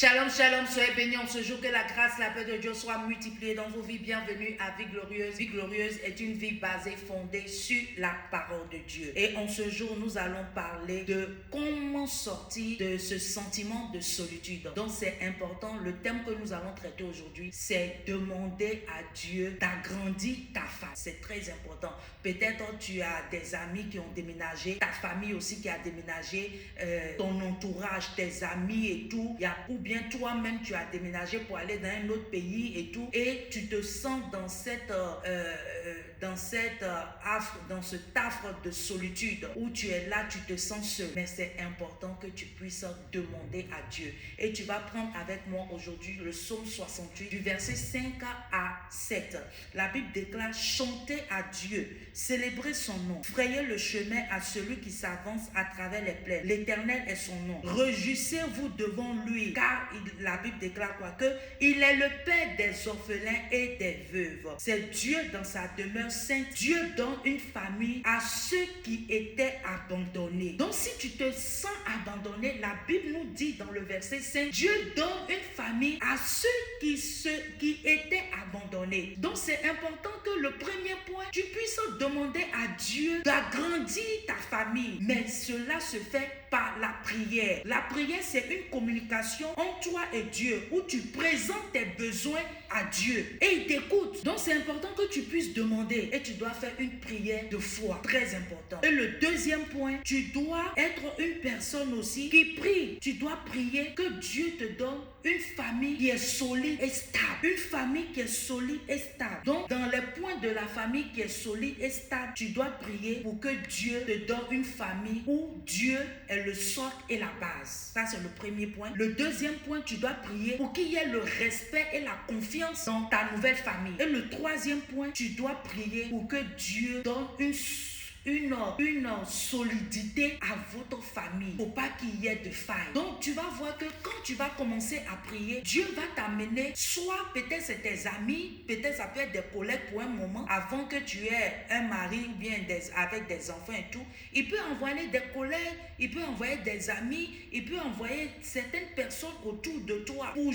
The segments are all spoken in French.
Shalom, shalom, soyez bénis en ce jour, que la grâce, la paix de Dieu soit multipliée dans vos vies. Bienvenue à Vie Glorieuse. Vie Glorieuse est une vie basée, fondée sur la parole de Dieu. Et en ce jour, nous allons parler de comment sortir de ce sentiment de solitude. Donc c'est important, le thème que nous allons traiter aujourd'hui, c'est demander à Dieu d'agrandir ta famille. C'est très important. Peut-être tu as des amis qui ont déménagé, ta famille aussi qui a déménagé, ton entourage, tes amis et tout. Ou bien toi-même tu as déménagé pour aller dans un autre pays et tout, et tu te sens dans cet affre de solitude où tu es là, tu te sens seul. Mais c'est important que tu puisses demander à Dieu. Et tu vas prendre avec moi aujourd'hui le psaume 68 du verset 5 à 7. La Bible déclare: chantez à Dieu, célébrez son nom, frayez le chemin à celui qui s'avance à travers les plaines. L'Éternel est son nom. Réjouissez-vous devant lui, car la Bible déclare quoi? Que il est le père des orphelins et des veuves. C'est Dieu dans sa demeure sainte. Dieu donne une famille à ceux qui étaient abandonnés. Donc si tu te sens abandonné, la Bible nous dit dans le verset 5, Dieu donne une famille à ceux qui étaient abandonnés. Donc c'est important que le premier point, tu puisses demander à Dieu d'agrandir ta famille. Mais cela se fait par la prière. La prière, c'est une communication entre toi et Dieu, où tu présentes tes besoins à Dieu et il t'écoute. Donc c'est important que tu puisses demander, et tu dois faire une prière de foi, très important. Et le deuxième point, tu dois être une personne aussi qui prie. Tu dois prier que Dieu te donne une famille qui est solide et stable. Une famille qui est solide et stable. Donc dans les points de la famille qui est solide et stable, tu dois prier pour que Dieu te donne une famille où Dieu est le socle et la base. Ça c'est le premier point. Le deuxième point, tu dois prier pour qu'il y ait le respect et la confiance dans ta nouvelle famille. Et le troisième point, tu dois prier pour que Dieu donne une solidité à votre famille. Il ne faut pas qu'il y ait de faille. Donc tu vas voir que quand tu vas commencer à prier, Dieu va t'amener, soit peut-être c'est tes amis, peut-être ça peut être des collègues pour un moment, avant que tu aies un mari ou bien avec des enfants et tout. Il peut envoyer des collègues, il peut envoyer des amis, il peut envoyer certaines personnes autour de toi pour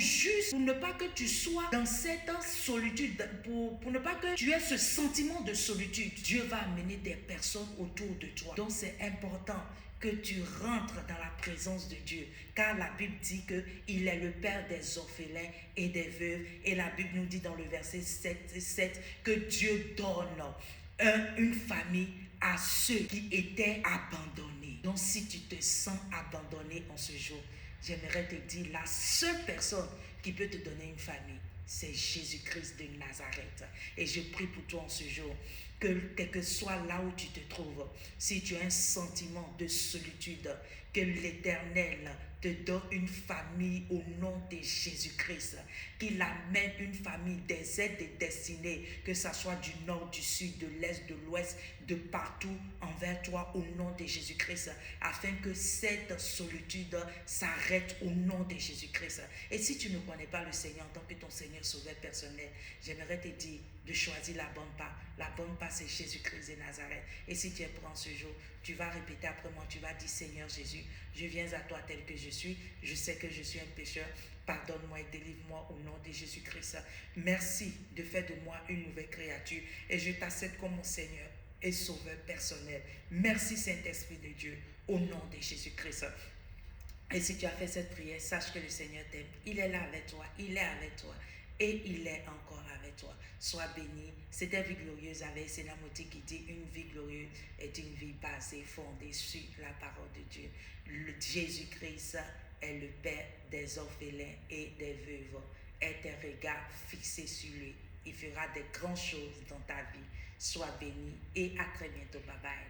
ne pas que tu sois dans cette solitude, pour ne pas que tu aies ce sentiment de solitude. Dieu va amener des personnes autour de toi. Donc c'est important que tu rentres dans la présence de Dieu, car la Bible dit qu'il est le père des orphelins et des veuves, et la Bible nous dit dans le verset 7 que Dieu donne une famille à ceux qui étaient abandonnés. Donc si tu te sens abandonné en ce jour, j'aimerais te dire, la seule personne qui peut te donner une famille, c'est Jésus-Christ de Nazareth. Et je prie pour toi en ce jour, que quel que soit là où tu te trouves, si tu as un sentiment de solitude, que l'Éternel te donne une famille au nom de Jésus-Christ, qu'il amène une famille, des aides et destinées, que ça soit du nord, du sud, de l'est, de l'ouest, de partout envers toi au nom de Jésus-Christ, afin que cette solitude s'arrête au nom de Jésus-Christ. Et si tu ne connais pas le Seigneur en tant que ton Seigneur sauveur personnel, j'aimerais te dire de choisir la bonne part. La bonne part, c'est Jésus-Christ de Nazareth. Et si tu es prêt en ce jour, tu vas répéter après moi, tu vas dire: Seigneur Jésus, je viens à toi tel que je suis. Je sais que je suis un pécheur. Pardonne-moi et délivre-moi au nom de Jésus-Christ. Merci de faire de moi une nouvelle créature. Et je t'accepte comme mon Seigneur et sauveur personnel. Merci Saint-Esprit de Dieu, au nom de Jésus-Christ. Et si tu as fait cette prière, sache que le Seigneur t'aime. Il est là avec toi, il est avec toi. Et il est encore avec toi. Sois béni. C'était Vie Glorieuse avec Sénat Moti qui dit: une vie glorieuse est une vie basée, fondée sur la parole de Dieu. Jésus-Christ est le Père des orphelins et des veuves. Aie tes regards fixés sur lui. Il fera des grandes choses dans ta vie. Sois béni et à très bientôt. Bye bye.